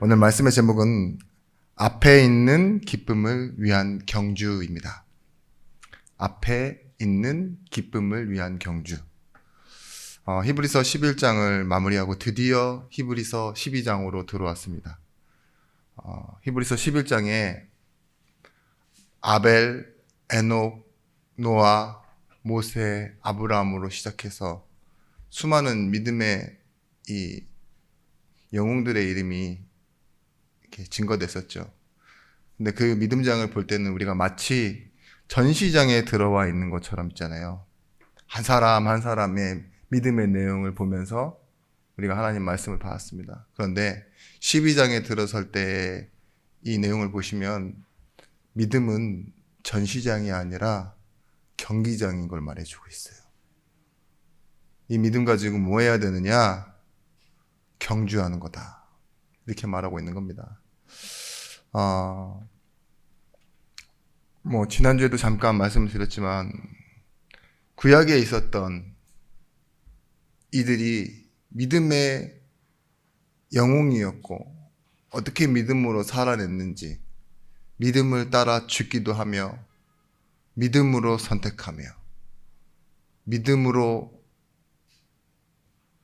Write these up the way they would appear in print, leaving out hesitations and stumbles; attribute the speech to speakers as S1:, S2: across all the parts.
S1: 오늘 말씀의 제목은 앞에 있는 기쁨을 위한 경주입니다. 앞에 있는 기쁨을 위한 경주. 히브리서 11장을 마무리하고 드디어 히브리서 12장으로 들어왔습니다. 히브리서 11장에 아벨, 에녹, 노아, 모세, 아브라함으로 시작해서 수많은 믿음의 이 영웅들의 이름이 이렇게 증거됐었죠. 근데 그 믿음장을 볼 때는 우리가 마치 전시장에 들어와 있는 것처럼 있잖아요. 한 사람 한 사람의 믿음의 내용을 보면서 우리가 하나님 말씀을 받았습니다. 그런데 12장에 들어설 때 이 내용을 보시면 믿음은 전시장이 아니라 경기장인 걸 말해주고 있어요. 이 믿음 가지고 뭐 해야 되느냐? 경주하는 거다. 이렇게 말하고 있는 겁니다. 지난주에도 잠깐 말씀을 드렸지만, 구약에 있었던 이들이 믿음의 영웅이었고, 어떻게 믿음으로 살아냈는지, 믿음을 따라 죽기도 하며, 믿음으로 선택하며, 믿음으로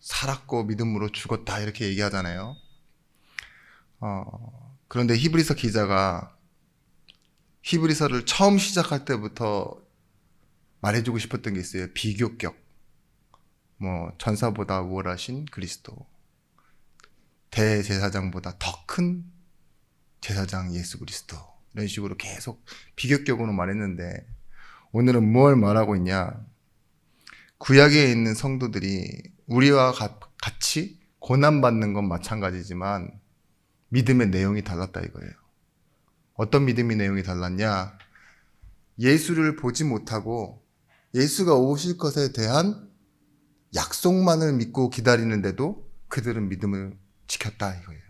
S1: 살았고, 믿음으로 죽었다. 이렇게 얘기하잖아요. 그런데 히브리서 기자가 히브리서를 처음 시작할 때부터 말해주고 싶었던 게 있어요. 비교격. 전사보다 우월하신 그리스도. 대제사장보다 더 큰 제사장 예수 그리스도. 이런 식으로 계속 비교격으로 말했는데, 오늘은 뭘 말하고 있냐? 구약에 있는 성도들이 우리와 같이 고난받는 건 마찬가지지만 믿음의 내용이 달랐다 이거예요. 어떤 믿음의 내용이 달랐냐? 예수를 보지 못하고 예수가 오실 것에 대한 약속만을 믿고 기다리는데도 그들은 믿음을 지켰다 이거예요.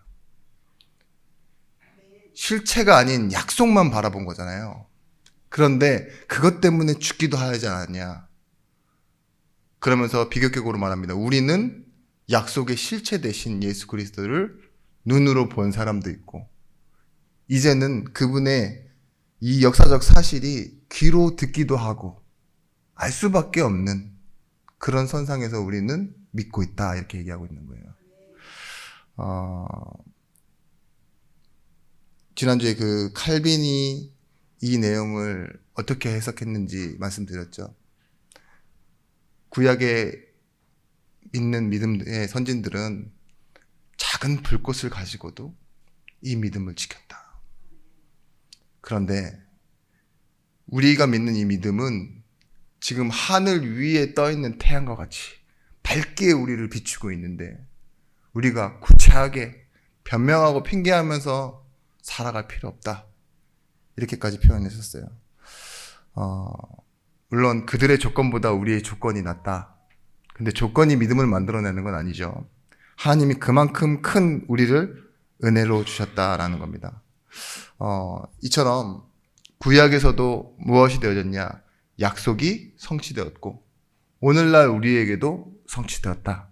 S1: 실체가 아닌 약속만 바라본 거잖아요. 그런데 그것 때문에 죽기도 하지 않았냐? 그러면서 비교격으로 말합니다. 우리는 약속의 실체 대신 예수 그리스도를 눈으로 본 사람도 있고, 이제는 그분의 이 역사적 사실이 귀로 듣기도 하고 알 수밖에 없는 그런 선상에서 우리는 믿고 있다 이렇게 얘기하고 있는 거예요. 지난주에 그 칼빈이 이 내용을 어떻게 해석했는지 말씀드렸죠. 구약에 있는 믿음의 선진들은 작은 불꽃을 가지고도 이 믿음을 지켰다. 그런데 우리가 믿는 이 믿음은 지금 하늘 위에 떠 있는 태양과 같이 밝게 우리를 비추고 있는데, 우리가 구차하게 변명하고 핑계하면서 살아갈 필요 없다. 이렇게까지 표현했었어요. 물론 그들의 조건보다 우리의 조건이 낫다. 근데 조건이 믿음을 만들어내는 건 아니죠. 하나님이 그만큼 큰 우리를 은혜로 주셨다라는 겁니다. 이처럼 구약에서도 무엇이 되어졌냐? 약속이 성취되었고 오늘날 우리에게도 성취되었다.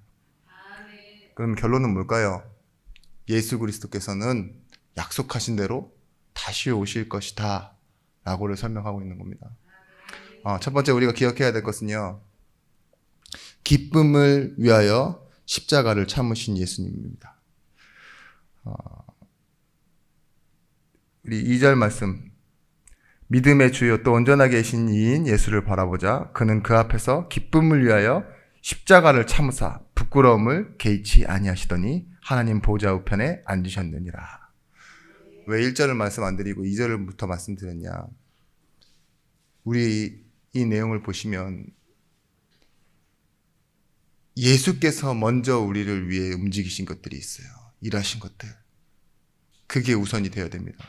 S1: 그럼 결론은 뭘까요? 예수 그리스도께서는 약속하신 대로 다시 오실 것이다 라고를 설명하고 있는 겁니다. 첫 번째 우리가 기억해야 될 것은요, 기쁨을 위하여 십자가를 참으신 예수님입니다. 우리 2절 말씀, 믿음의 주요 또 온전하게 계신 이인 예수를 바라보자. 그는 그 앞에서 기쁨을 위하여 십자가를 참으사 부끄러움을 개의치 아니하시더니 하나님 보좌 우편에 앉으셨느니라. 왜 1절을 말씀 안 드리고 2절부터 말씀드렸냐? 우리 이 내용을 보시면 예수께서 먼저 우리를 위해 움직이신 것들이 있어요. 일하신 것들. 그게 우선이 되어야 됩니다.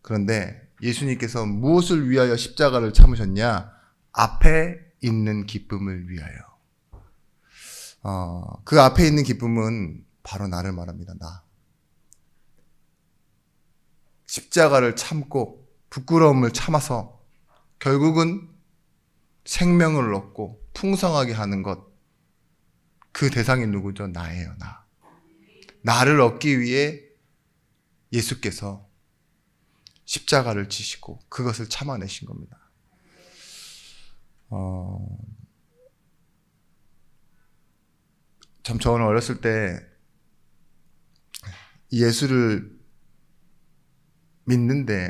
S1: 그런데 예수님께서 무엇을 위하여 십자가를 참으셨냐? 앞에 있는 기쁨을 위하여. 그 앞에 있는 기쁨은 바로 나를 말합니다. 나. 십자가를 참고 부끄러움을 참아서 결국은 생명을 얻고 풍성하게 하는 것, 그 대상이 누구죠? 나예요. 나. 나를 얻기 위해 예수께서 십자가를 지시고 그것을 참아내신 겁니다. 참 저는 어렸을 때 예수를 믿는데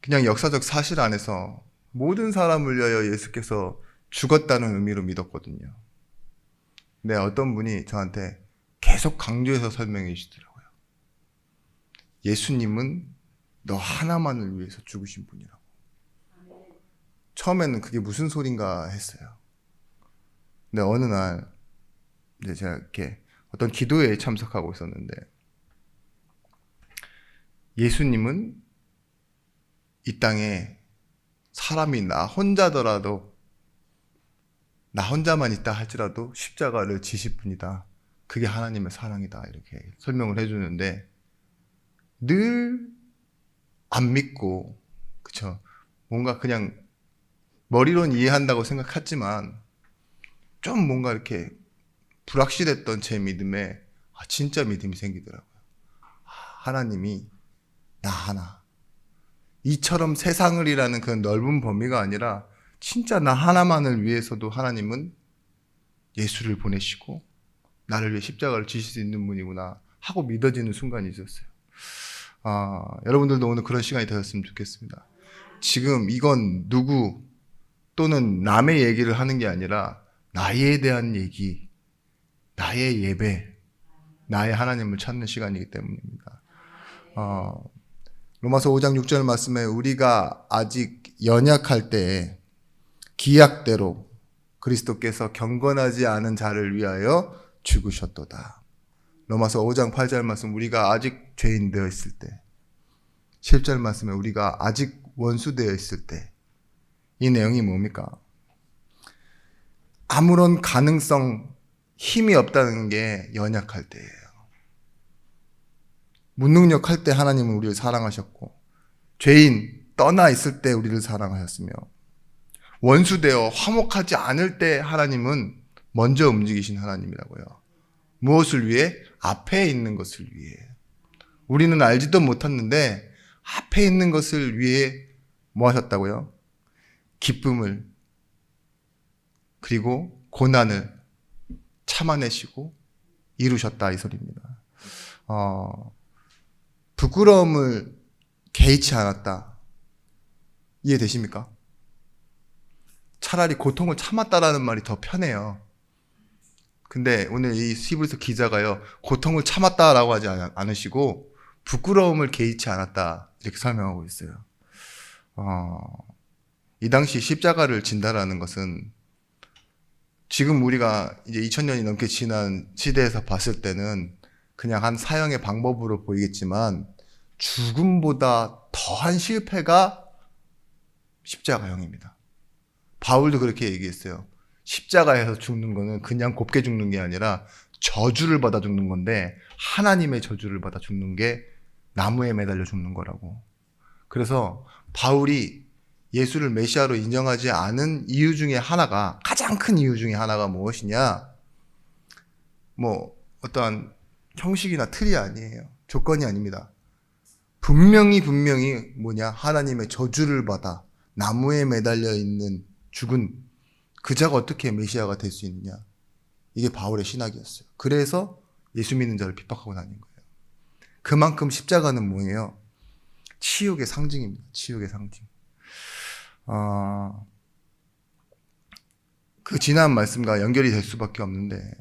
S1: 그냥 역사적 사실 안에서 모든 사람을 위하여 예수께서 죽었다는 의미로 믿었거든요. 근데 어떤 분이 저한테 계속 강조해서 설명해 주시더라고요. 예수님은 너 하나만을 위해서 죽으신 분이라고. 처음에는 그게 무슨 소린가 했어요. 근데 어느 날 이제 제가 이렇게 어떤 기도회에 참석하고 있었는데 예수님은 이 땅에 사람이 나 혼자더라도 나 혼자만 있다 할지라도 십자가를 지실 분이다. 그게 하나님의 사랑이다. 이렇게 설명을 해주는데 늘 안 믿고 그쵸? 뭔가 그냥 머리로는 이해한다고 생각했지만 좀 뭔가 이렇게 불확실했던 제 믿음에 진짜 믿음이 생기더라고요. 하나님이 나 하나 이처럼 세상을 이라는 그 넓은 범위가 아니라 진짜 나 하나만을 위해서도 하나님은 예수를 보내시고 나를 위해 십자가를 지실 수 있는 분이구나 하고 믿어지는 순간이 있었어요. 여러분들도 오늘 그런 시간이 되었으면 좋겠습니다. 지금 이건 누구 또는 남의 얘기를 하는 게 아니라 나에 대한 얘기, 나의 예배, 나의 하나님을 찾는 시간이기 때문입니다. 로마서 5장 6절 말씀에 우리가 아직 연약할 때에 기약대로 그리스도께서 경건하지 않은 자를 위하여 죽으셨도다. 로마서 5장 8절 말씀 우리가 아직 죄인 되어 있을 때 7절 말씀에 우리가 아직 원수 되어 있을 때 이 내용이 뭡니까? 아무런 가능성, 힘이 없다는 게 연약할 때예요. 무능력할 때 하나님은 우리를 사랑하셨고 죄인 떠나 있을 때 우리를 사랑하셨으며 원수되어 화목하지 않을 때 하나님은 먼저 움직이신 하나님이라고요. 무엇을 위해? 앞에 있는 것을 위해. 우리는 알지도 못했는데 앞에 있는 것을 위해 뭐 하셨다고요? 기쁨을 그리고 고난을 참아내시고 이루셨다 이 소리입니다. 부끄러움을 개의치 않았다. 이해되십니까? 차라리 고통을 참았다라는 말이 더 편해요. 근데 오늘 이 히브리서 기자가요, 고통을 참았다라고 하지 않으시고 부끄러움을 개의치 않았다 이렇게 설명하고 있어요. 이 당시 십자가를 진다라는 것은 지금 우리가 이제 2000년이 넘게 지난 시대에서 봤을 때는 그냥 한 사형의 방법으로 보이겠지만 죽음보다 더한 실패가 십자가형입니다. 바울도 그렇게 얘기했어요. 십자가에서 죽는 거는 그냥 곱게 죽는 게 아니라 저주를 받아 죽는 건데 하나님의 저주를 받아 죽는 게 나무에 매달려 죽는 거라고. 그래서 바울이 예수를 메시아로 인정하지 않은 이유 중에 하나가, 가장 큰 이유 중에 하나가 무엇이냐? 어떠한 형식이나 틀이 아니에요. 조건이 아닙니다. 분명히 뭐냐? 하나님의 저주를 받아 나무에 매달려 있는 죽은 그 자가 어떻게 메시아가 될 수 있느냐? 이게 바울의 신학이었어요. 그래서 예수 믿는 자를 핍박하고 다닌 거예요. 그만큼 십자가는 뭐예요? 치욕의 상징입니다. 치욕의 상징. 그 지난 말씀과 연결이 될 수밖에 없는데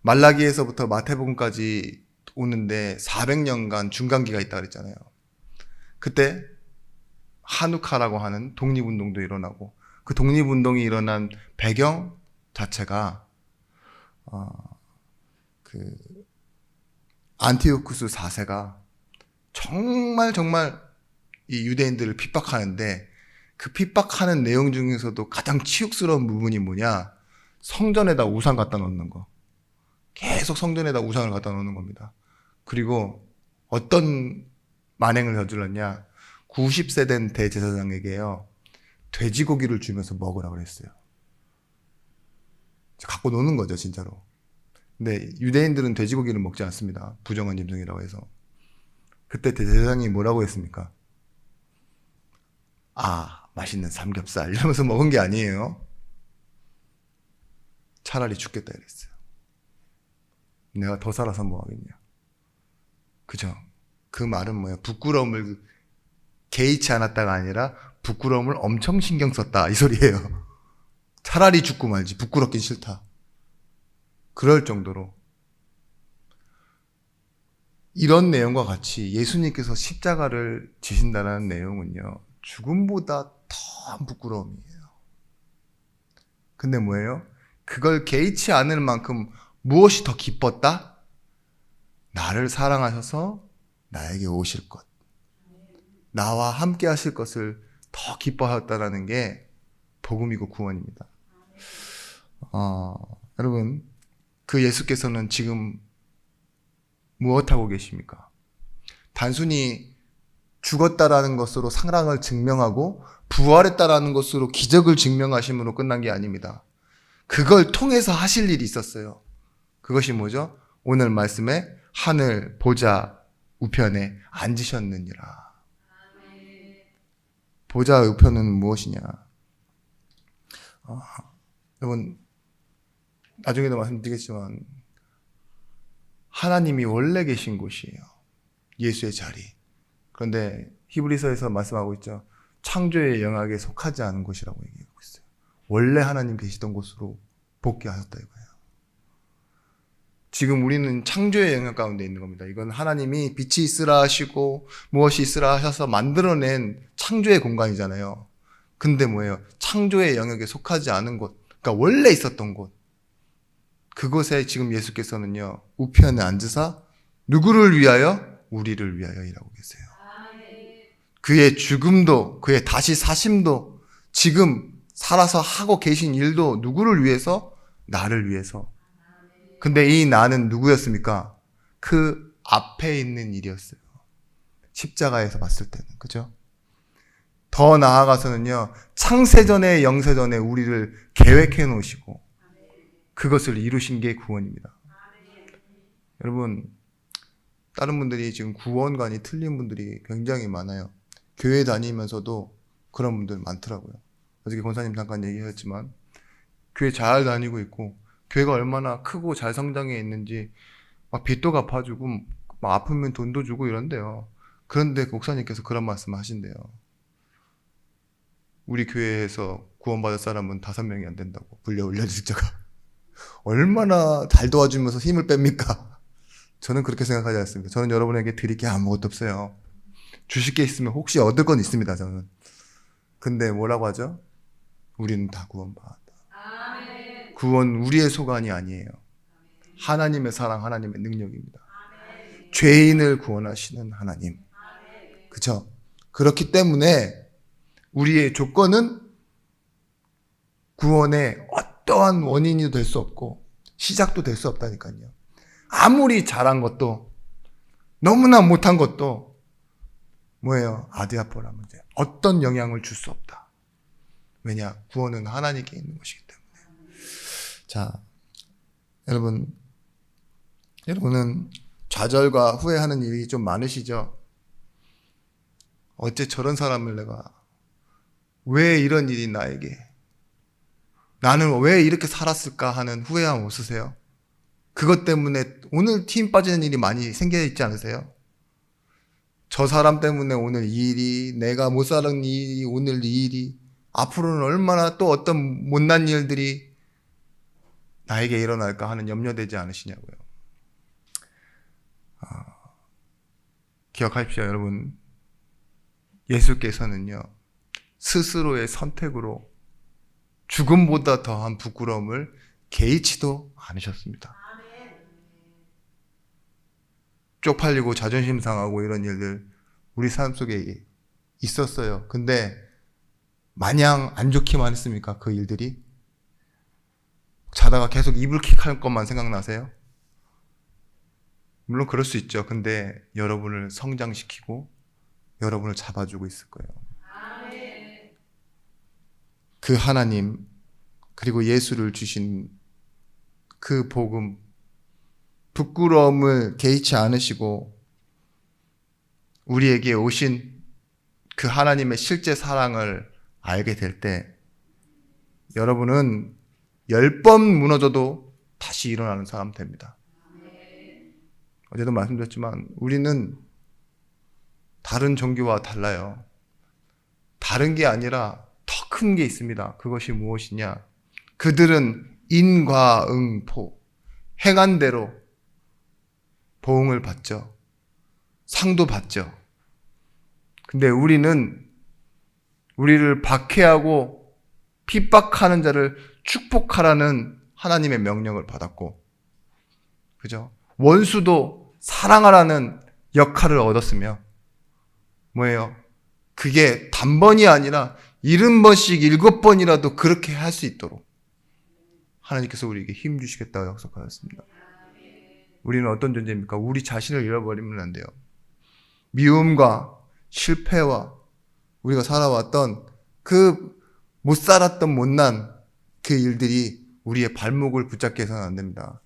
S1: 말라기에서부터 마태복음까지 오는데 400년간 중간기가 있다 그랬잖아요. 그때 하누카라고 하는 독립운동도 일어나고 그 독립운동이 일어난 배경 자체가 그 안티오쿠스 4세가 정말 이 유대인들을 핍박하는데 그 핍박하는 내용 중에서도 가장 치욕스러운 부분이 뭐냐? 성전에다 우상 갖다 놓는 거. 계속 성전에다 우상을 갖다 놓는 겁니다. 그리고 어떤 만행을 저질렀냐? 90세 된 대제사장에게요, 돼지고기를 주면서 먹으라고 그랬어요. 갖고 노는 거죠, 진짜로. 근데 유대인들은 돼지고기를 먹지 않습니다. 부정한 짐승이라고 해서. 그때 제사장이 뭐라고 했습니까? 아, 맛있는 삼겹살 이러면서 먹은 게 아니에요. 차라리 죽겠다 이랬어요. 내가 더 살아서 뭐 하겠냐. 그죠? 그 말은 뭐예요? 부끄러움을 개의치 않았다가 아니라 부끄러움을 엄청 신경 썼다 이 소리예요. 차라리 죽고 말지. 부끄럽긴 싫다. 그럴 정도로. 이런 내용과 같이 예수님께서 십자가를 지신다는 내용은요, 죽음보다 더한 부끄러움이에요. 근데 뭐예요? 그걸 개의치 않을 만큼 무엇이 더 기뻤다? 나를 사랑하셔서 나에게 오실 것, 나와 함께 하실 것을 더 기뻐하였다라는 게 복음이고 구원입니다. 여러분, 그 예수께서는 지금 무엇하고 계십니까? 단순히 죽었다라는 것으로 사랑을 증명하고 부활했다라는 것으로 기적을 증명하심으로 끝난 게 아닙니다. 그걸 통해서 하실 일이 있었어요. 그것이 뭐죠? 오늘 말씀에 하늘 보좌 우편에 앉으셨느니라. 보좌 우편은 무엇이냐? 여러분, 나중에도 말씀드리겠지만 하나님이 원래 계신 곳이에요. 예수의 자리. 그런데 히브리서에서 말씀하고 있죠. 창조의 영역에 속하지 않은 곳이라고 얘기하고 있어요. 원래 하나님 계시던 곳으로 복귀하셨다 이거예요. 지금 우리는 창조의 영역 가운데 있는 겁니다. 이건 하나님이 빛이 있으라 하시고 무엇이 있으라 하셔서 만들어낸 창조의 공간이잖아요. 근데 뭐예요? 창조의 영역에 속하지 않은 곳, 그러니까 원래 있었던 곳, 그곳에 지금 예수께서는요, 우편에 앉으사 누구를 위하여? 우리를 위하여 일하고 계세요. 그의 죽음도, 그의 다시 사심도, 지금 살아서 하고 계신 일도 누구를 위해서? 나를 위해서. 근데 이 나는 누구였습니까? 그 앞에 있는 일이었어요. 십자가에서 봤을 때는. 그죠? 더 나아가서는요, 창세전에 영세전에 우리를 계획해 놓으시고 그것을 이루신 게 구원입니다. 여러분, 다른 분들이 지금 구원관이 틀린 분들이 굉장히 많아요. 교회 다니면서도 그런 분들 많더라고요. 어저께 권사님 잠깐 얘기했지만 교회 잘 다니고 있고 교회가 얼마나 크고 잘 성장해 있는지 막 빚도 갚아주고 막 아프면 돈도 주고 이런데요. 그런데 목사님께서 그런 말씀 하신대요. 우리 교회에서 구원받을 사람은 5명이 안 된다고. 불려 운전직자가. 얼마나 잘 도와주면서 힘을 뺍니까? 저는 그렇게 생각하지 않습니다. 저는 여러분에게 드릴 게 아무것도 없어요. 주실 게 있으면 혹시 얻을 건 있습니다, 저는. 근데 뭐라고 하죠? 우리는 다 구원받았다. 구원 우리의 소관이 아니에요. 하나님의 사랑, 하나님의 능력입니다. 죄인을 구원하시는 하나님. 그렇죠? 그렇기 때문에 우리의 조건은 구원의 어떠한 원인이 될 수 없고 시작도 될 수 없다니까요. 아무리 잘한 것도 너무나 못한 것도 뭐예요? 아디아포라 문제. 어떤 영향을 줄 수 없다. 왜냐? 구원은 하나님께 있는 것이기 때문에. 자, 여러분은 좌절과 후회하는 일이 좀 많으시죠? 어째 저런 사람을 내가, 왜 이런 일이 나에게, 나는 왜 이렇게 살았을까 하는 후회함 없으세요? 그것 때문에 오늘 힘 빠지는 일이 많이 생겨 있지 않으세요? 저 사람 때문에 오늘 이 일이, 내가 못 살은 이 일이, 오늘 이 일이, 앞으로는 얼마나 또 어떤 못난 일들이 나에게 일어날까 하는 염려되지 않으시냐고요. 기억하십시오, 여러분. 예수께서는요, 스스로의 선택으로 죽음보다 더한 부끄러움을 개의치도 않으셨습니다. 쪽팔리고 자존심 상하고 이런 일들 우리 삶 속에 있었어요. 근데 마냥 안 좋기만 했습니까? 그 일들이? 자다가 계속 이불킥 할 것만 생각나세요? 물론 그럴 수 있죠. 근데 여러분을 성장시키고 여러분을 잡아주고 있을 거예요. 그 하나님, 그리고 예수를 주신 그 복음, 부끄러움을 개의치 않으시고 우리에게 오신 그 하나님의 실제 사랑을 알게 될 때 여러분은 10번 무너져도 다시 일어나는 사람 됩니다. 어제도 말씀드렸지만 우리는 다른 종교와 달라요. 다른 게 아니라 더 큰 게 있습니다. 그것이 무엇이냐? 그들은 인과응포, 행한 대로 보응을 받죠. 상도 받죠. 근데 우리는 우리를 박해하고 핍박하는 자를 축복하라는 하나님의 명령을 받았고, 그죠? 원수도 사랑하라는 역할을 얻었으며, 뭐예요? 그게 단번이 아니라 70번씩 7번이라도 그렇게 할 수 있도록 하나님께서 우리에게 힘 주시겠다고 약속하셨습니다. 우리는 어떤 존재입니까? 우리 자신을 잃어버리면 안 돼요. 미움과 실패와 우리가 살아왔던 그 못 살았던 못난 그 일들이 우리의 발목을 붙잡게 해서는 안 됩니다.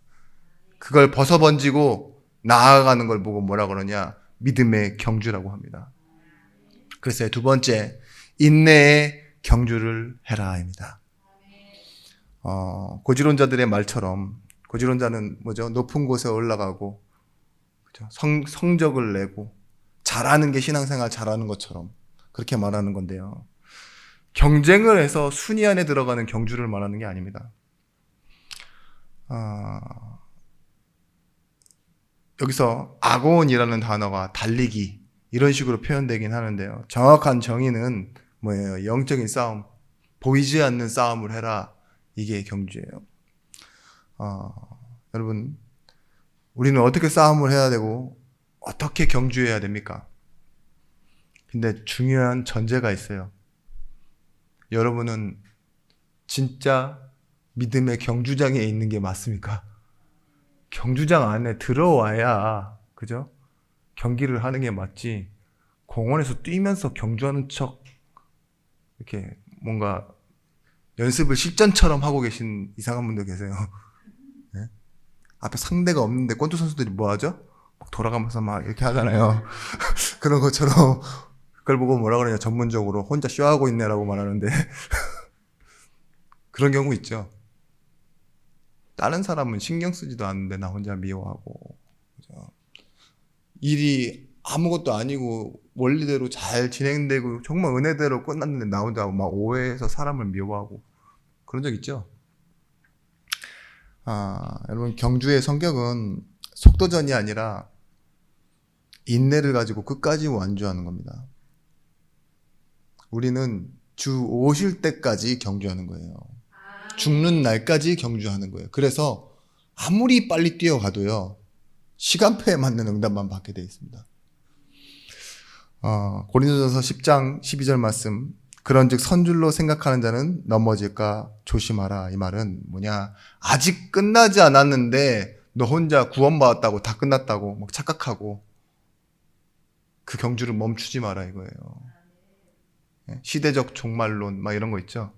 S1: 그걸 벗어번지고 나아가는 걸 보고 뭐라 그러냐? 믿음의 경주라고 합니다. 그래서 두 번째, 인내의 경주를 해라입니다. 고지론자들의 말처럼, 고지론자는 뭐죠? 높은 곳에 올라가고, 그죠? 성적을 내고, 잘하는 게 신앙생활 잘하는 것처럼 그렇게 말하는 건데요. 경쟁을 해서 순위 안에 들어가는 경주를 말하는 게 아닙니다. 여기서 아고온이라는 단어가 달리기 이런 식으로 표현되긴 하는데요. 정확한 정의는 뭐예요? 영적인 싸움, 보이지 않는 싸움을 해라. 이게 경주예요. 여러분, 우리는 어떻게 싸움을 해야 되고 어떻게 경주해야 됩니까? 근데 중요한 전제가 있어요. 여러분은 진짜 믿음의 경주장에 있는 게 맞습니까? 경주장 안에 들어와야, 그죠? 경기를 하는 게 맞지. 공원에서 뛰면서 경주하는 척, 이렇게 뭔가 연습을 실전처럼 하고 계신 이상한 분들 계세요. 네? 앞에 상대가 없는데 권투 선수들이 뭐 하죠? 막 돌아가면서 막 이렇게 하잖아요. 그런 것처럼 그걸 보고 뭐라 그러냐, 전문적으로 혼자 쇼하고 있네라고 말하는데 그런 경우 있죠. 다른 사람은 신경 쓰지도 않는데 나 혼자 미워하고, 그죠? 일이 아무것도 아니고 원리대로 잘 진행되고 정말 은혜대로 끝났는데 나 혼자 막 오해해서 사람을 미워하고 그런 적 있죠. 여러분, 경주의 성격은 속도전이 아니라 인내를 가지고 끝까지 완주하는 겁니다. 우리는 주 오실 때까지 경주하는 거예요. 죽는 날까지 경주하는 거예요. 그래서 아무리 빨리 뛰어가도요, 시간표에 맞는 응답만 받게 되어 있습니다. 고린도전서 10장 12절 말씀, 그런즉 선줄로 생각하는 자는 넘어질까 조심하라. 이 말은 뭐냐? 아직 끝나지 않았는데 너 혼자 구원받았다고, 다 끝났다고 막 착각하고 그 경주를 멈추지 마라 이거예요. 시대적 종말론 막 이런 거 있죠.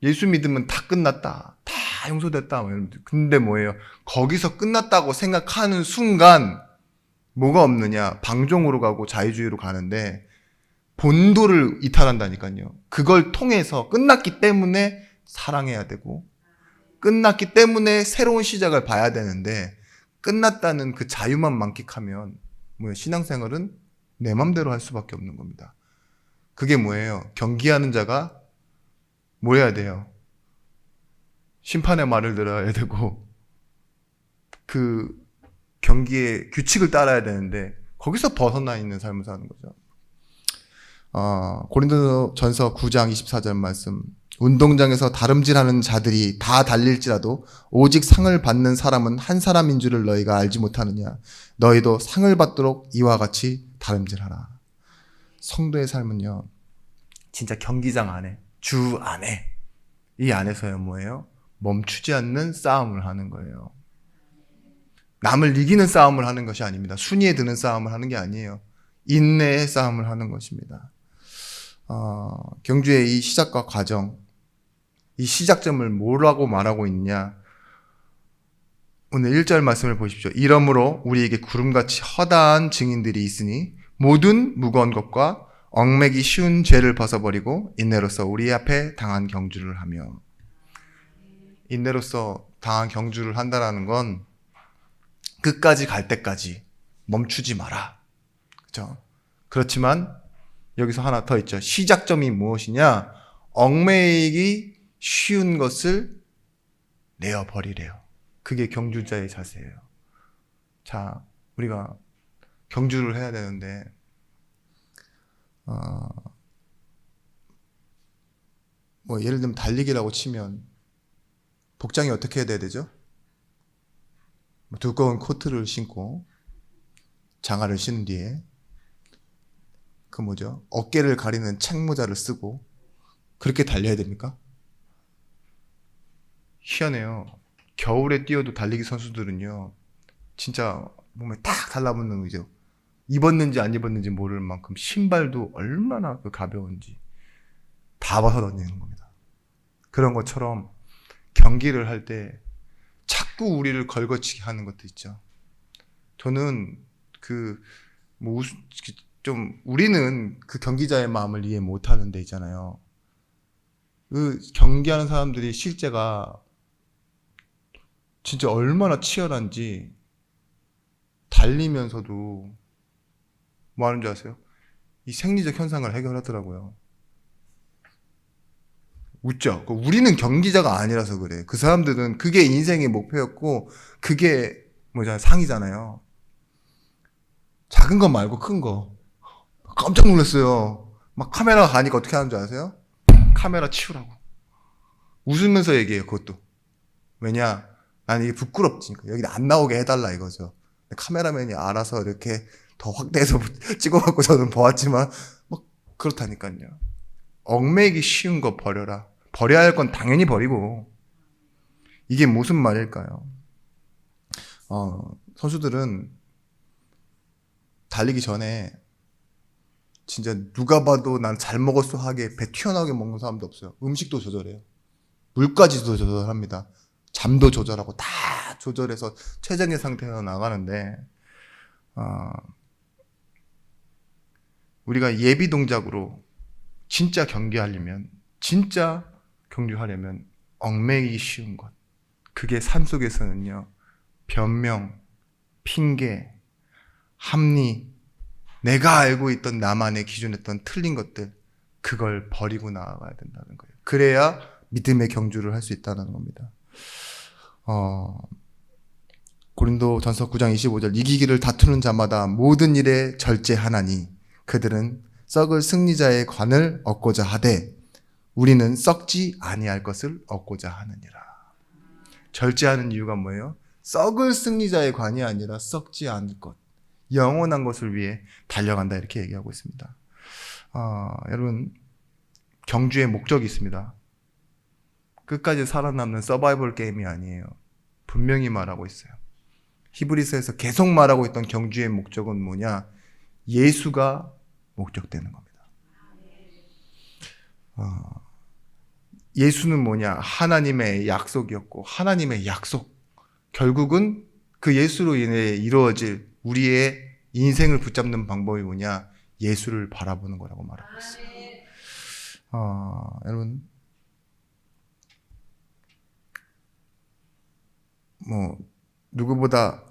S1: 예수 믿으면 다 끝났다, 다 용서됐다. 근데 뭐예요? 거기서 끝났다고 생각하는 순간 뭐가 없느냐? 방종으로 가고 자유주의로 가는데 본도를 이탈한다니까요. 그걸 통해서 끝났기 때문에 사랑해야 되고, 끝났기 때문에 새로운 시작을 봐야 되는데, 끝났다는 그 자유만 만끽하면 뭐예요? 신앙생활은 내 맘대로 할 수밖에 없는 겁니다. 그게 뭐예요? 경기하는 자가 뭐 해야 돼요? 심판의 말을 들어야 되고 그 경기의 규칙을 따라야 되는데 거기서 벗어나 있는 삶을 사는 거죠. 고린도전서 9장 24절 말씀, 운동장에서 다름질하는 자들이 다 달릴지라도 오직 상을 받는 사람은 한 사람인 줄을 너희가 알지 못하느냐? 너희도 상을 받도록 이와 같이 다름질하라. 성도의 삶은요, 진짜 경기장 안에, 주 안에, 이 안에서요 뭐예요? 멈추지 않는 싸움을 하는 거예요. 남을 이기는 싸움을 하는 것이 아닙니다. 순위에 드는 싸움을 하는 게 아니에요. 인내의 싸움을 하는 것입니다. 경주의 이 시작과 과정, 이 시작점을 뭐라고 말하고 있냐? 오늘 1절 말씀을 보십시오. 이러므로 우리에게 구름같이 허다한 증인들이 있으니 모든 무거운 것과 얽매기 쉬운 죄를 벗어버리고 인내로서 우리 앞에 당한 경주를 하며. 인내로서 당한 경주를 한다라는 건 끝까지 갈 때까지 멈추지 마라. 그렇죠? 그렇지만 여기서 하나 더 있죠. 시작점이 무엇이냐? 얽매이기 쉬운 것을 내어버리래요. 그게 경주자의 자세예요. 자, 우리가 경주를 해야 되는데 뭐 예를 들면 달리기라고 치면 복장이 어떻게 해야 되죠? 두꺼운 코트를 신고 장화를 신은 뒤에 그 뭐죠? 어깨를 가리는 책모자를 쓰고 그렇게 달려야 됩니까? 희한해요. 겨울에 뛰어도 달리기 선수들은요, 진짜 몸에 탁 달라붙는 거죠. 입었는지 안 입었는지 모를 만큼 신발도 얼마나 그 가벼운지 다 벗어 던지는 겁니다. 그런 것처럼 경기를 할 때 자꾸 우리를 걸거치게 하는 것도 있죠. 저는 우리는 그 경기자의 마음을 이해 못 하는 데 있잖아요. 그 경기하는 사람들이 실제가 진짜 얼마나 치열한지 달리면서도 뭐 하는 줄 아세요? 이 생리적 현상을 해결하더라고요. 웃죠? 우리는 경기자가 아니라서 그래. 그 사람들은 그게 인생의 목표였고 그게 상이잖아요. 작은 거 말고 큰 거. 깜짝 놀랐어요. 막 카메라 가니까 어떻게 하는 줄 아세요? 카메라 치우라고. 웃으면서 얘기해요, 그것도. 왜냐? 난 이게 부끄럽지니까. 여기 안 나오게 해달라 이거죠. 카메라맨이 알아서 이렇게 더 확대해서 찍어갖고 저는 보았지만, 막 그렇다니까요. 얽매이기 쉬운 거 버려라. 버려야 할 건 당연히 버리고. 이게 무슨 말일까요? 선수들은 달리기 전에 진짜 누가 봐도 난 잘 먹었어 하게 배 튀어나오게 먹는 사람도 없어요. 음식도 조절해요. 물까지도 조절합니다. 잠도 조절하고 다 조절해서 최적의 상태로 나가는데 우리가 예비 동작으로 진짜 경주하려면 얽매이기 쉬운 것. 그게 삶 속에서는요. 변명, 핑계, 합리, 내가 알고 있던 나만의 기준했던 틀린 것들, 그걸 버리고 나아가야 된다는 거예요. 그래야 믿음의 경주를 할 수 있다는 겁니다. 고린도전서 9장 25절 이기기를 다투는 자마다 모든 일에 절제하나니 그들은 썩을 승리자의 관을 얻고자 하되 우리는 썩지 아니할 것을 얻고자 하느니라. 절제하는 이유가 뭐예요? 썩을 승리자의 관이 아니라 썩지 않을 것, 영원한 것을 위해 달려간다 이렇게 얘기하고 있습니다. 여러분, 경주의 목적이 있습니다. 끝까지 살아남는 서바이벌 게임이 아니에요. 분명히 말하고 있어요. 히브리서에서 계속 말하고 있던 경주의 목적은 뭐냐? 예수가 목적되는 겁니다. 예수는 뭐냐? 하나님의 약속이었고 하나님의 약속, 결국은 그 예수로 인해 이루어질 우리의 인생을 붙잡는 방법이 뭐냐? 예수를 바라보는 거라고 말하고 있어요. 여러분, 누구보다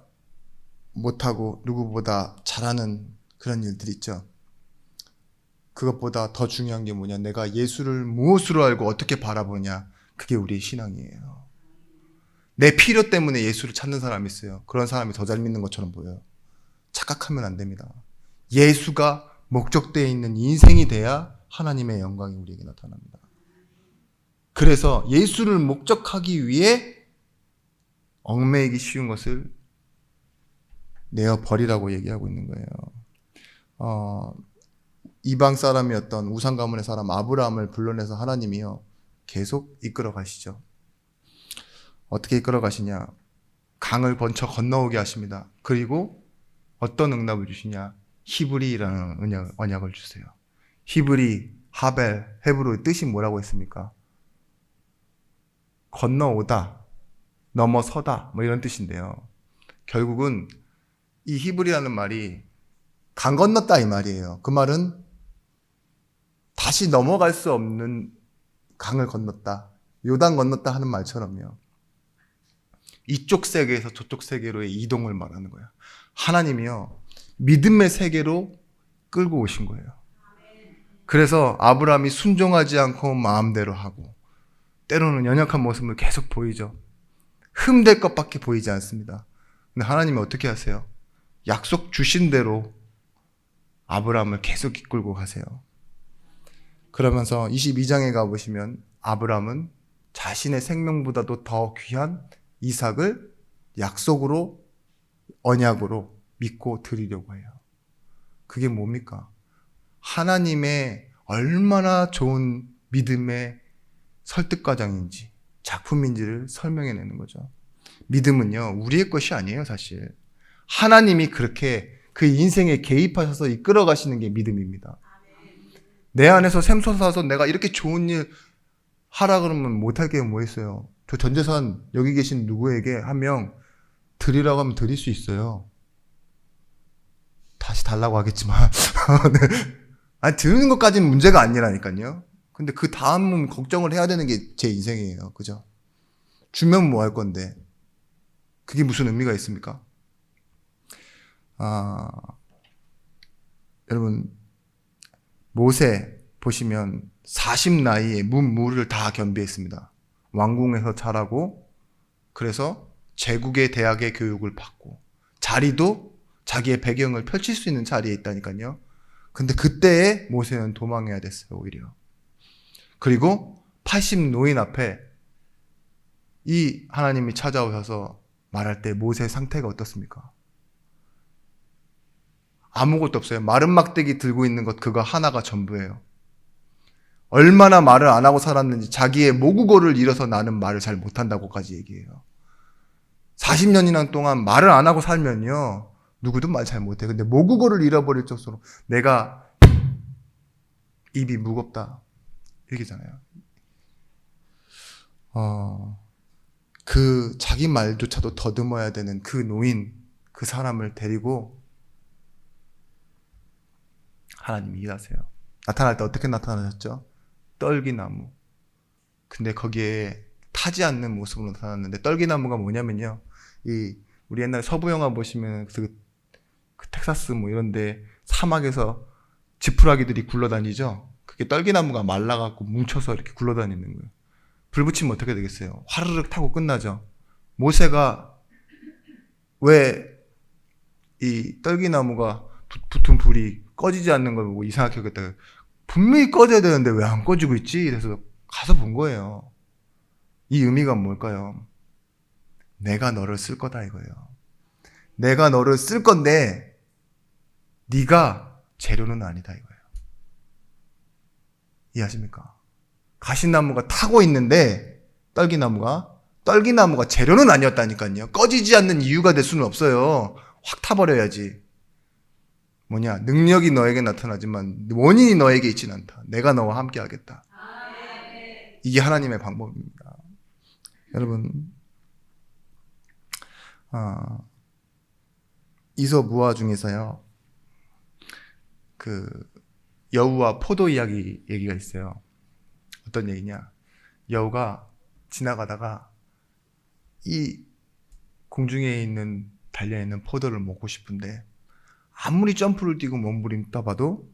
S1: 못하고 누구보다 잘하는 그런 일들 있죠. 그것보다 더 중요한 게 뭐냐? 내가 예수를 무엇으로 알고 어떻게 바라보냐? 그게 우리의 신앙이에요. 내 필요 때문에 예수를 찾는 사람이 있어요. 그런 사람이 더 잘 믿는 것처럼 보여요. 착각하면 안 됩니다. 예수가 목적되어 있는 인생이 돼야 하나님의 영광이 우리에게 나타납니다. 그래서 예수를 목적하기 위해 얽매이기 쉬운 것을 내어버리라고 얘기하고 있는 거예요. 이방 사람이었던 우상 가문의 사람 아브라함을 불러내서 하나님이요 계속 이끌어 가시죠. 어떻게 이끌어 가시냐? 강을 번쳐 건너오게 하십니다. 그리고 어떤 응답을 주시냐? 히브리라는 언약을 주세요. 히브리, 하벨, 헤브로의 뜻이 뭐라고 했습니까? 건너오다, 넘어서다 뭐 이런 뜻인데요. 결국은 이 히브리라는 말이 강 건넜다 이 말이에요. 그 말은 다시 넘어갈 수 없는 강을 건넜다, 요단 건넜다 하는 말처럼요. 이쪽 세계에서 저쪽 세계로의 이동을 말하는 거예요. 하나님이요, 믿음의 세계로 끌고 오신 거예요. 그래서 아브라함이 순종하지 않고 마음대로 하고, 때로는 연약한 모습을 계속 보이죠. 흠될 것밖에 보이지 않습니다. 근데 하나님이 어떻게 하세요? 약속 주신 대로 아브라함을 계속 이끌고 가세요. 그러면서 22장에 가보시면 아브라함은 자신의 생명보다도 더 귀한 이삭을 약속으로, 언약으로 믿고 드리려고 해요. 그게 뭡니까? 하나님의 얼마나 좋은 믿음의 설득 과정인지, 작품인지를 설명해내는 거죠. 믿음은요, 우리의 것이 아니에요, 사실. 하나님이 그렇게 그 인생에 개입하셔서 이끌어 가시는 게 믿음입니다. 내 안에서 샘솟아서 내가 이렇게 좋은 일 하라 그러면 못할 게 뭐 있어요? 저 전재산 여기 계신 누구에게 한 명 드리라고 하면 드릴 수 있어요. 다시 달라고 하겠지만. 네. 아니, 드리는 것까지는 문제가 아니라니까요. 근데 그 다음은 걱정을 해야 되는 게 제 인생이에요. 그죠? 주면 뭐 할 건데. 그게 무슨 의미가 있습니까? 여러분, 모세 보시면 40 나이에 문무를 다 겸비했습니다. 왕궁에서 자라고, 그래서 제국의 대학의 교육을 받고, 자리도 자기의 배경을 펼칠 수 있는 자리에 있다니까요. 근데 그때에 모세는 도망해야 됐어요, 오히려. 그리고 80 노인 앞에 이 하나님이 찾아오셔서 말할 때 모세의 상태가 어떻습니까? 아무것도 없어요. 마른 막대기 들고 있는 것 그거 하나가 전부예요. 얼마나 말을 안 하고 살았는지, 자기의 모국어를 잃어서 나는 말을 잘 못한다고까지 얘기해요. 40년이나 동안 말을 안 하고 살면요, 누구도 말 잘 못해. 근데 모국어를 잃어버릴 정도로 내가 입이 무겁다 얘기잖아요. 그 자기 말조차도 더듬어야 되는 그 노인, 그 사람을 데리고 하나님이 일하세요. 나타날 때 어떻게 나타나셨죠? 떨기나무. 근데 거기에 타지 않는 모습으로 나타났는데, 떨기나무가 뭐냐면요, 우리 옛날 서부 영화 보시면 그 텍사스 뭐 이런데 사막에서 지푸라기들이 굴러다니죠. 그게 떨기나무가 말라갖고 뭉쳐서 이렇게 굴러다니는 거예요. 불 붙이면 어떻게 되겠어요? 화르륵 타고 끝나죠. 모세가 왜 이 떨기나무가 붙은 불이 꺼지지 않는 걸 보고 이상하게 여겼다. 분명히 꺼져야 되는데 왜 안 꺼지고 있지? 그래서 가서 본 거예요. 이 의미가 뭘까요? 내가 너를 쓸 거다 이거예요. 내가 너를 쓸 건데 네가 재료는 아니다 이거예요. 이해하십니까? 가시나무가 타고 있는데 떨기나무가 재료는 아니었다니까요. 꺼지지 않는 이유가 될 수는 없어요. 확 타버려야지. 뭐냐? 능력이 너에게 나타나지만 원인이 너에게 있지는 않다. 내가 너와 함께 하겠다. 이게 하나님의 방법입니다. 여러분, 이솝우화 중에서요, 그 여우와 포도 이야기 얘기가 있어요. 어떤 얘기냐? 여우가 지나가다가 이 공중에 있는 달려있는 포도를 먹고 싶은데 아무리 점프를 뛰고 몸부림떠 봐도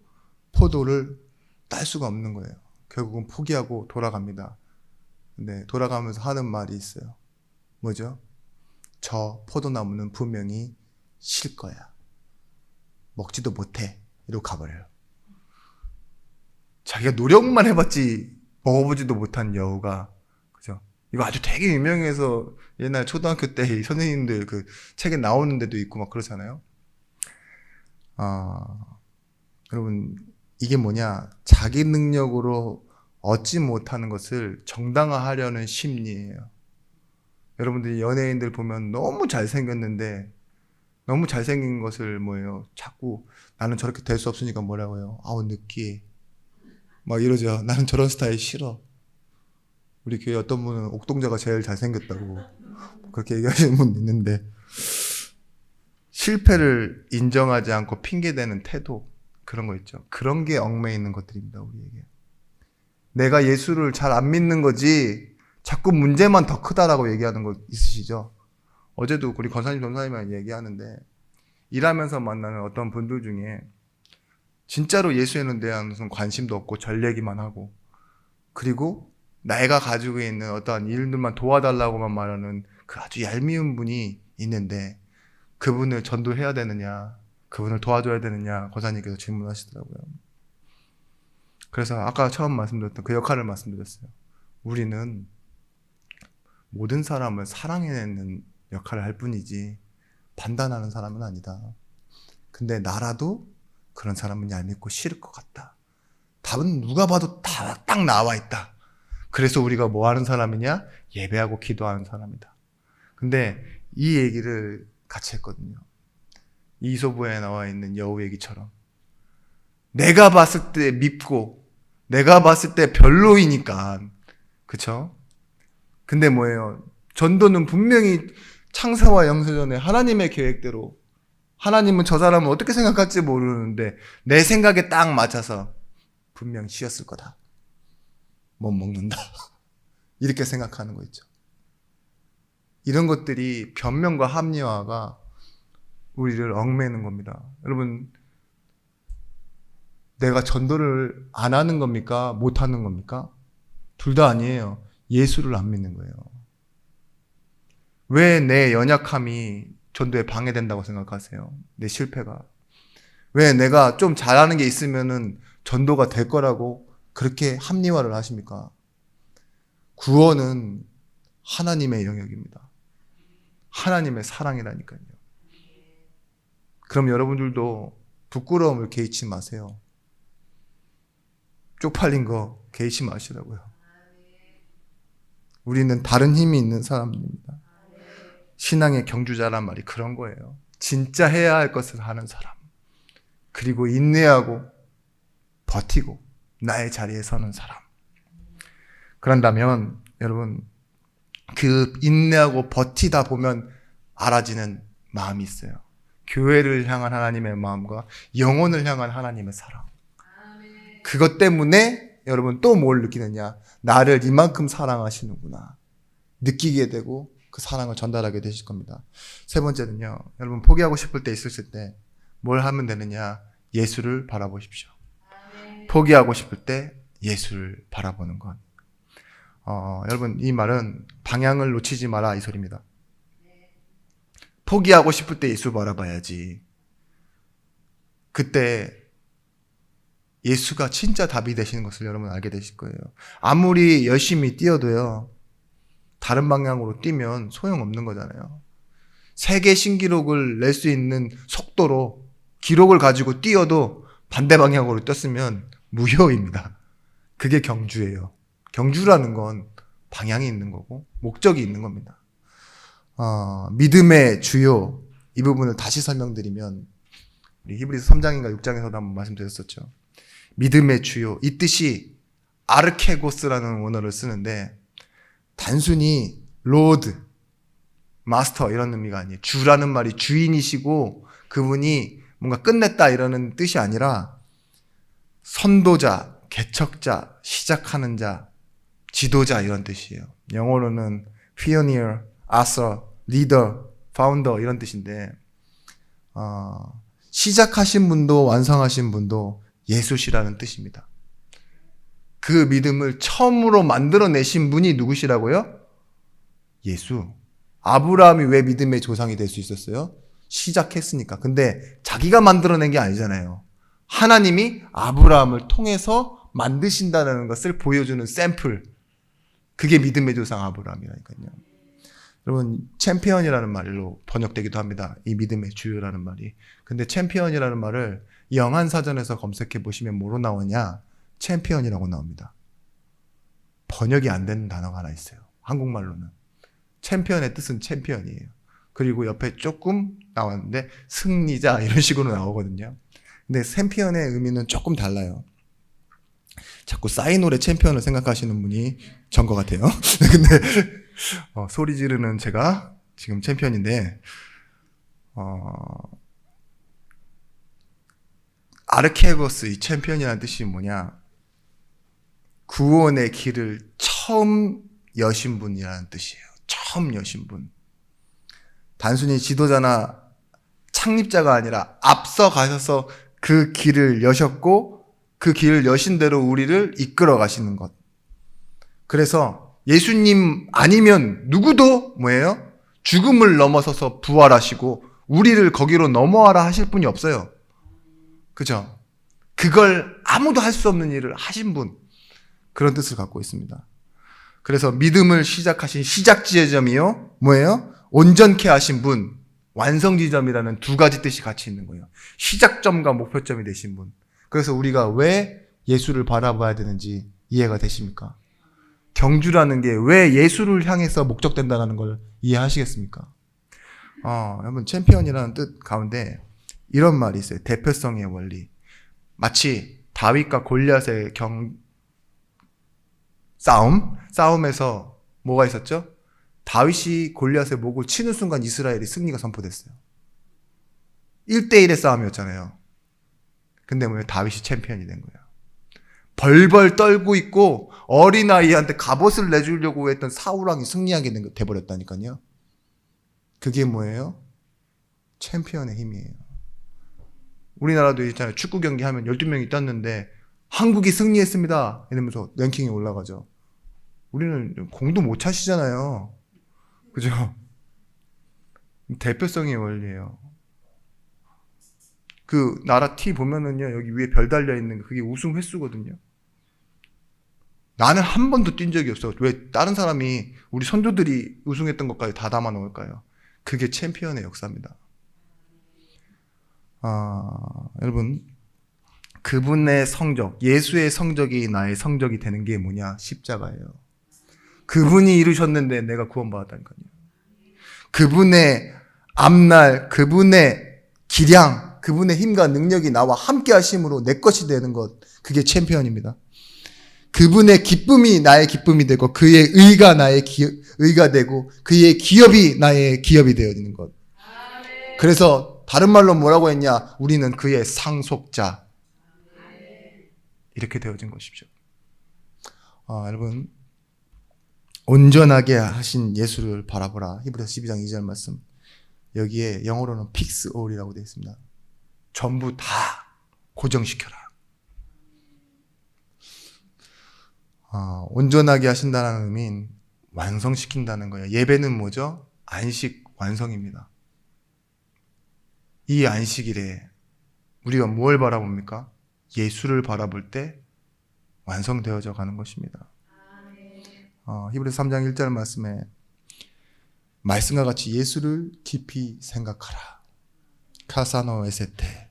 S1: 포도를 딸 수가 없는 거예요. 결국은 포기하고 돌아갑니다. 근데 돌아가면서 하는 말이 있어요. 뭐죠? 저 포도나무는 분명히 쉴 거야. 먹지도 못해. 이러고 가버려요. 자기가 노력만 해봤지 먹어보지도 못한 여우가, 그죠? 이거 아주 되게 유명해서 옛날 초등학교 때 선생님들 그 책에 나오는 데도 있고 막 그렇잖아요. 여러분, 이게 뭐냐? 자기 능력으로 얻지 못하는 것을 정당화하려는 심리예요. 여러분들이 연예인들 보면 너무 잘생겼는데, 너무 잘생긴 것을 뭐예요? 자꾸 나는 저렇게 될 수 없으니까 뭐라고 해요? 아우, 느끼해. 막 이러죠. 나는 저런 스타일 싫어. 우리 교회 어떤 분은 옥동자가 제일 잘생겼다고 그렇게 얘기하시는 분 있는데, 실패를 인정하지 않고 핑계대는 태도, 그런 거 있죠. 그런 게 얽매여 있는 것들입니다, 우리에게. 내가 예수를 잘 안 믿는 거지 자꾸 문제만 더 크다라고 얘기하는 거 있으시죠? 어제도 우리 권사님 전사님이랑 얘기하는데, 일하면서 만나는 어떤 분들 중에 진짜로 예수에는 대한 무슨 관심도 없고 절 얘기만 하고, 그리고 내가 가지고 있는 어떠한 일들만 도와달라고만 말하는 그 아주 얄미운 분이 있는데, 그분을 전도해야 되느냐, 그분을 도와줘야 되느냐 권사님께서 질문하시더라고요. 그래서 아까 처음 말씀드렸던 그 역할을 말씀드렸어요. 우리는 모든 사람을 사랑해내는 역할을 할 뿐이지 판단하는 사람은 아니다. 근데 나라도 그런 사람은 얄밉고 싫을 것 같다. 답은 누가 봐도 다 딱 나와 있다. 그래서 우리가 뭐 하는 사람이냐? 예배하고 기도하는 사람이다. 근데 이 얘기를 같이 했거든요. 이소부에 나와 있는 여우 얘기처럼, 내가 봤을 때 밉고 내가 봤을 때 별로이니까, 그쵸? 근데 뭐예요? 전도는 분명히 창세와 영세전에 하나님의 계획대로, 하나님은 저 사람을 어떻게 생각할지 모르는데 내 생각에 딱 맞춰서 분명 씌었을 거다. 못 먹는다. 이렇게 생각하는 거 있죠. 이런 것들이 변명과 합리화가 우리를 얽매는 겁니다. 여러분, 내가 전도를 안 하는 겁니까? 못 하는 겁니까? 둘 다 아니에요. 예수를 안 믿는 거예요. 왜 내 연약함이 전도에 방해된다고 생각하세요? 내 실패가. 왜 내가 좀 잘하는 게 있으면은 전도가 될 거라고 그렇게 합리화를 하십니까? 구원은 하나님의 영역입니다. 하나님의 사랑이라니까요. 그럼 여러분들도 부끄러움을 개의치 마세요. 쪽팔린 거 개의치 마시라고요. 우리는 다른 힘이 있는 사람입니다. 신앙의 경주자란 말이 그런 거예요. 진짜 해야 할 것을 하는 사람. 그리고 인내하고 버티고 나의 자리에 서는 사람. 그런다면 여러분, 그 인내하고 버티다 보면 알아지는 마음이 있어요. 교회를 향한 하나님의 마음과 영혼을 향한 하나님의 사랑. 그것 때문에 여러분 또 뭘 느끼느냐? 나를 이만큼 사랑하시는구나. 느끼게 되고 그 사랑을 전달하게 되실 겁니다. 세 번째는요, 여러분 포기하고 싶을 때 있으실 때 뭘 하면 되느냐? 예수를 바라보십시오. 포기하고 싶을 때 예수를 바라보는 것. 여러분, 이 말은 방향을 놓치지 마라 이 소리입니다. 포기하고 싶을 때 예수 바라봐야지. 그때 예수가 진짜 답이 되시는 것을 여러분 알게 되실 거예요. 아무리 열심히 뛰어도요, 다른 방향으로 뛰면 소용없는 거잖아요. 세계 신기록을 낼 수 있는 속도로 기록을 가지고 뛰어도 반대 방향으로 뛰었으면 무효입니다. 그게 경주예요. 경주라는 건 방향이 있는 거고 목적이 있는 겁니다. 믿음의 주요, 이 부분을 다시 설명드리면, 우리 히브리서 3장인가 6장에서도 한번 말씀드렸었죠. 믿음의 주요, 이 뜻이 아르케고스라는 원어를 쓰는데 단순히 로드, 마스터 이런 의미가 아니에요. 주라는 말이 주인이시고 그분이 뭔가 끝냈다 이러는 뜻이 아니라 선도자, 개척자, 시작하는 자, 지도자 이런 뜻이에요. 영어로는 pioneer, author, leader, founder 이런 뜻인데, 시작하신 분도 완성하신 분도 예수시라는 뜻입니다. 그 믿음을 처음으로 만들어내신 분이 누구시라고요? 예수. 아브라함이 왜 믿음의 조상이 될 수 있었어요? 시작했으니까. 근데 자기가 만들어낸 게 아니잖아요. 하나님이 아브라함을 통해서 만드신다는 것을 보여주는 샘플. 그게 믿음의 조상 아브라함이라니까요. 여러분, 챔피언이라는 말로 번역되기도 합니다. 이 믿음의 주요라는 말이. 근데 챔피언이라는 말을 영한사전에서 검색해 보시면 뭐로 나오냐? 챔피언이라고 나옵니다. 번역이 안 되는 단어가 하나 있어요. 한국말로는. 챔피언의 뜻은 챔피언이에요. 그리고 옆에 조금 나왔는데 승리자 이런 식으로 나오거든요. 근데 챔피언의 의미는 조금 달라요. 자꾸 싸이노래 챔피언을 생각하시는 분이 전 것 같아요. 근데 소리 지르는 제가 지금 챔피언인데 아르케고스 이 챔피언이라는 뜻이 뭐냐? 구원의 길을 처음 여신 분이라는 뜻이에요. 처음 여신 분. 단순히 지도자나 창립자가 아니라 앞서 가셔서 그 길을 여셨고 그 길을 여신 대로 우리를 이끌어 가시는 것. 그래서 예수님 아니면 누구도 뭐예요? 죽음을 넘어서서 부활하시고 우리를 거기로 넘어와라 하실 분이 없어요. 그죠? 그걸 아무도 할 수 없는 일을 하신 분. 그런 뜻을 갖고 있습니다. 그래서 믿음을 시작하신 시작 지점이요. 뭐예요? 온전케 하신 분. 완성 지점이라는 두 가지 뜻이 같이 있는 거예요. 시작점과 목표점이 되신 분. 그래서 우리가 왜 예수를 바라봐야 되는지 이해가 되십니까? 경주라는 게 왜 예수를 향해서 목적된다는 걸 이해하시겠습니까? 여러분 챔피언이라는 뜻 가운데 이런 말이 있어요. 대표성의 원리. 마치 다윗과 골리앗의 싸움에서 뭐가 있었죠? 다윗이 골리앗의 목을 치는 순간 이스라엘이 승리가 선포됐어요. 1대1의 싸움이었잖아요. 근데 뭐예요? 다윗이 챔피언이 된 거예요. 벌벌 떨고 있고 어린아이한테 갑옷을 내주려고 했던 사울왕이 승리하게 돼버렸다니까요. 그게 뭐예요? 챔피언의 힘이에요. 우리나라도 있잖아요. 축구 경기 하면 12명이 떴는데 한국이 승리했습니다 이러면서 랭킹이 올라가죠. 우리는 공도 못 차시잖아요. 그죠? 대표성의 원리예요. 그 나라 티 보면은요, 여기 위에 별 달려 있는 거 그게 우승 횟수거든요. 나는 한 번도 뛴 적이 없어. 왜 다른 사람이 우리 선조들이 우승했던 것까지 다 담아 놓을까요? 그게 챔피언의 역사입니다. 여러분 그분의 성적, 예수의 성적이 나의 성적이 되는 게 뭐냐? 십자가예요. 그분이 이루셨는데 내가 구원받았다니까요. 그분의 앞날, 그분의 기량, 그분의 힘과 능력이 나와 함께 하심으로 내 것이 되는 것, 그게 챔피언입니다. 그분의 기쁨이 나의 기쁨이 되고 그의 의가 나의 의가 되고 그의 기업이 나의 기업이 되어지는 것. 그래서 다른 말로 뭐라고 했냐? 우리는 그의 상속자. 이렇게 되어진 것이죠. 여러분 온전하게 하신 예수를 바라보라. 히브리서 12장 2절 말씀. 여기에 영어로는 fix all이라고 되어 있습니다. 전부 다 고정시켜라. 온전하게 하신다는 의미는 완성시킨다는 거예요. 예배는 뭐죠? 안식 완성입니다. 이 안식일에 우리가 뭘 바라봅니까? 예수를 바라볼 때 완성되어져 가는 것입니다. 히브리서 3장 1절 말씀에 말씀과 같이 예수를 깊이 생각하라. 카사노 에세테.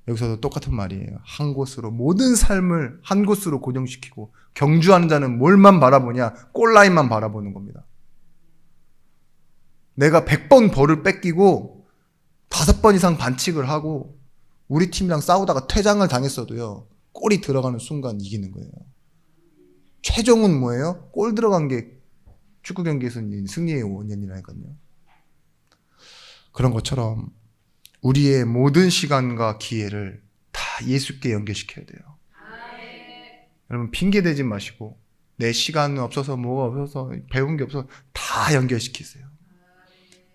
S1: 여기서도 똑같은 말이에요. 한 곳으로 모든 삶을 한 곳으로 고정시키고 경주하는 자는 뭘만 바라보냐? 골라인만 바라보는 겁니다. 내가 100번 벌을 뺏기고 5번 이상 반칙을 하고 우리 팀이랑 싸우다가 퇴장을 당했어도요. 골이 들어가는 순간 이기는 거예요. 최종은 뭐예요? 골 들어간 게 축구 경기에서는 승리의 원인이라니까요. 그런 것처럼 우리의 모든 시간과 기회를 다 예수께 연결시켜야 돼요. 여러분 핑계 대지 마시고 내 시간은 없어서 뭐가 없어서 배운 게 없어서 다 연결시키세요.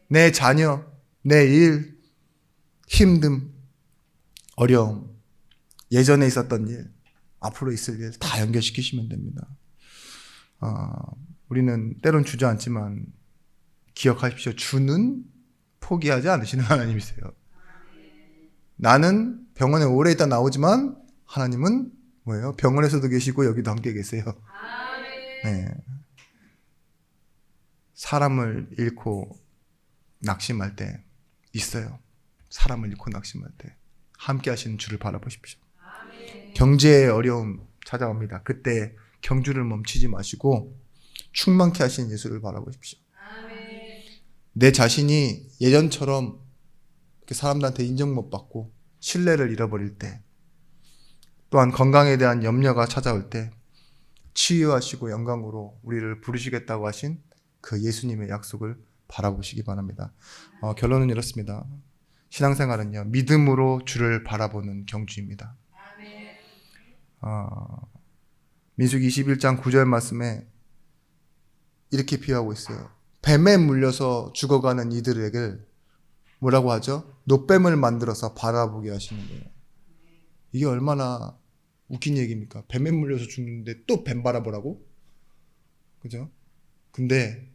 S1: 내 자녀, 내 일, 힘듦, 어려움, 예전에 있었던 일, 앞으로 있을 일 다 연결시키시면 됩니다. 우리는 때론 주저앉지만 기억하십시오. 주는 포기하지 않으시는 하나님이세요. 나는 병원에 오래 있다 나오지만 하나님은 뭐예요? 병원에서도 계시고 여기도 함께 계세요. 네. 사람을 잃고 낙심할 때 있어요. 사람을 잃고 낙심할 때 함께 하시는 주를 바라보십시오. 경제의 어려움 찾아옵니다. 그때 경주를 멈추지 마시고 충만케 하시는 예수를 바라보십시오. 내 자신이 예전처럼 사람들한테 인정 못 받고 신뢰를 잃어버릴 때 또한 건강에 대한 염려가 찾아올 때 치유하시고 영광으로 우리를 부르시겠다고 하신 그 예수님의 약속을 바라보시기 바랍니다. 결론은 이렇습니다. 신앙생활은요, 믿음으로 주를 바라보는 경주입니다. 민수기 21장 9절 말씀에 이렇게 비유하고 있어요. 뱀에 물려서 죽어가는 이들에게 뭐라고 하죠? 노뱀을 만들어서 바라보게 하시는 거예요. 이게 얼마나 웃긴 얘기입니까? 뱀에 물려서 죽는데 또 뱀 바라보라고? 그죠? 근데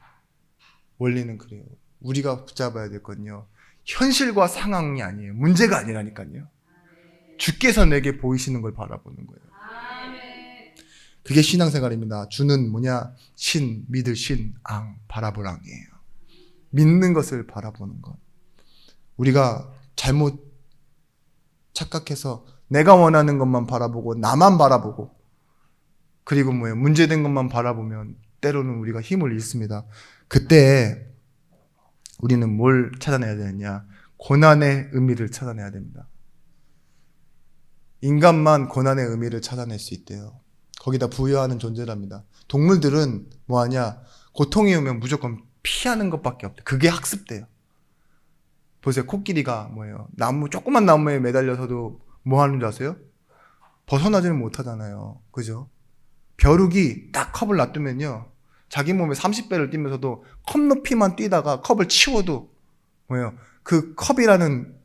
S1: 원리는 그래요. 우리가 붙잡아야 될 건요, 현실과 상황이 아니에요. 문제가 아니라니까요. 주께서 내게 보이시는 걸 바라보는 거예요. 그게 신앙생활입니다. 주는 뭐냐? 신, 믿을 신, 앙, 바라볼 앙이에요. 믿는 것을 바라보는 것. 우리가 잘못 착각해서 내가 원하는 것만 바라보고 나만 바라보고 그리고 뭐예요? 문제된 것만 바라보면 때로는 우리가 힘을 잃습니다. 그때 우리는 뭘 찾아내야 되느냐? 고난의 의미를 찾아내야 됩니다. 인간만 고난의 의미를 찾아낼 수 있대요. 거기다 부여하는 존재랍니다. 동물들은 뭐하냐? 고통이 오면 무조건 피하는 것밖에 없대요. 그게 학습돼요. 보세요. 코끼리가 뭐예요? 조그만 나무에 매달려서도 뭐 하는 줄 아세요? 벗어나지는 못하잖아요. 그죠? 벼룩이 딱 컵을 놔두면요, 자기 몸에 30배를 뛰면서도 컵 높이만 뛰다가 컵을 치워도 뭐예요? 그 컵이라는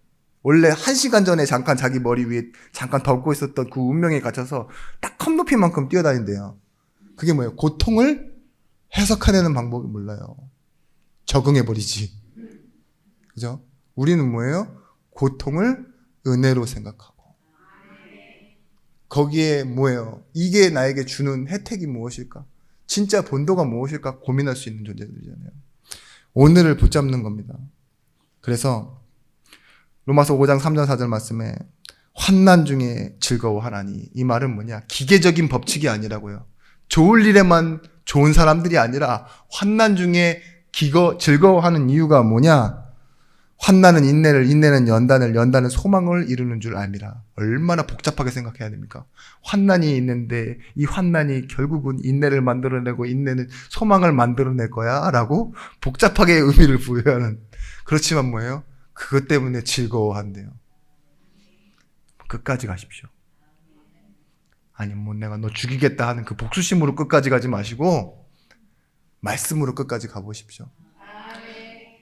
S1: 원래 1시간 전에 잠깐 자기 머리 위에 잠깐 덮고 있었던 그 운명에 갇혀서 딱 컵 높이만큼 뛰어다닌대요. 그게 뭐예요? 고통을 해석해내는 방법이 몰라요. 적응해버리지. 그죠? 우리는 뭐예요? 고통을 은혜로 생각하고 거기에 뭐예요? 이게 나에게 주는 혜택이 무엇일까? 진짜 본도가 무엇일까? 고민할 수 있는 존재들이잖아요. 오늘을 붙잡는 겁니다. 그래서 로마서 5장 3절 4절 말씀에 환난 중에 즐거워하나니, 이 말은 뭐냐? 기계적인 법칙이 아니라고요. 좋을 일에만 좋은 사람들이 아니라 환난 중에 즐거워하는 이유가 뭐냐? 환난은 인내를, 인내는 연단을, 연단은 소망을 이루는 줄 알미라. 얼마나 복잡하게 생각해야 됩니까? 환난이 있는데 이 환난이 결국은 인내를 만들어내고 인내는 소망을 만들어낼 거야 라고 복잡하게 의미를 부여하는. 그렇지만 뭐예요? 그것 때문에 즐거워한대요. 끝까지 가십시오. 아니 뭐 내가 너 죽이겠다 하는 그 복수심으로 끝까지 가지 마시고 말씀으로 끝까지 가보십시오.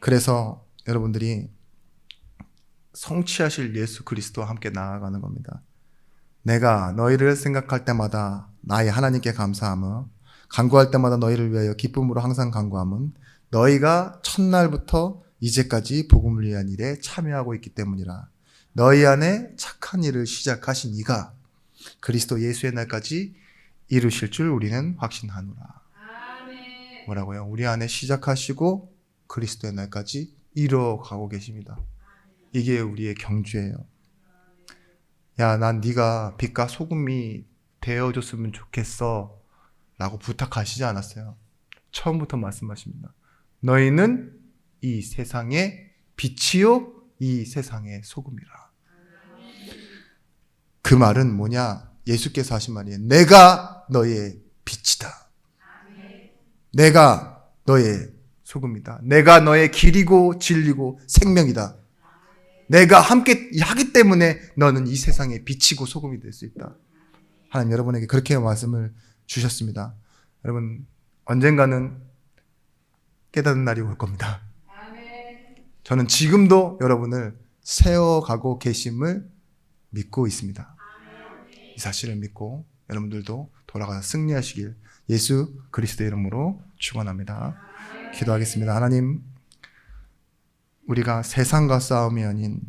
S1: 그래서 여러분들이 성취하실 예수 그리스도와 함께 나아가는 겁니다. 내가 너희를 생각할 때마다 나의 하나님께 감사함은, 간구할 때마다 너희를 위하여 기쁨으로 항상 간구함은 너희가 첫날부터 이제까지 복음을 위한 일에 참여하고 있기 때문이라. 너희 안에 착한 일을 시작하신 이가 그리스도 예수의 날까지 이루실 줄 우리는 확신하노라. 뭐라고요? 우리 안에 시작하시고 그리스도의 날까지 이뤄가고 계십니다. 이게 우리의 경주예요. 야, 난 네가 빛과 소금이 되어줬으면 좋겠어 라고 부탁하시지 않았어요. 처음부터 말씀하십니다. 너희는 이 세상의 빛이요 이 세상의 소금이라. 그 말은 뭐냐? 예수께서 하신 말이에요. 내가 너의 빛이다. 내가 너의 소금이다. 내가 너의 길이고 진리고 생명이다. 내가 함께 하기 때문에 너는 이 세상의 빛이고 소금이 될 수 있다. 하나님 여러분에게 그렇게 말씀을 주셨습니다. 여러분 언젠가는 깨닫는 날이 올 겁니다. 저는 지금도 여러분을 세워가고 계심을 믿고 있습니다. 이 사실을 믿고 여러분들도 돌아가서 승리하시길 예수 그리스도의 이름으로 축원합니다. 기도하겠습니다. 하나님, 우리가 세상과 싸움이 아닌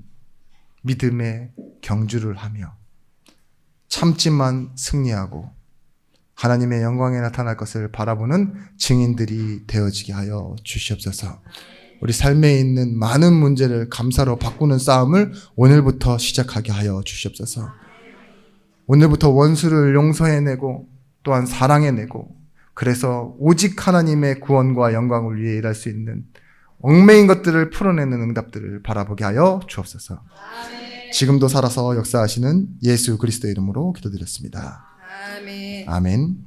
S1: 믿음의 경주를 하며 참지만 승리하고 하나님의 영광에 나타날 것을 바라보는 증인들이 되어지게 하여 주시옵소서. 우리 삶에 있는 많은 문제를 감사로 바꾸는 싸움을 오늘부터 시작하게 하여 주시옵소서. 오늘부터 원수를 용서해내고 또한 사랑해내고 그래서 오직 하나님의 구원과 영광을 위해 일할 수 있는 얽매인 것들을 풀어내는 응답들을 바라보게 하여 주옵소서. 지금도 살아서 역사하시는 예수 그리스도의 이름으로 기도드렸습니다.
S2: 아멘.
S1: 아멘.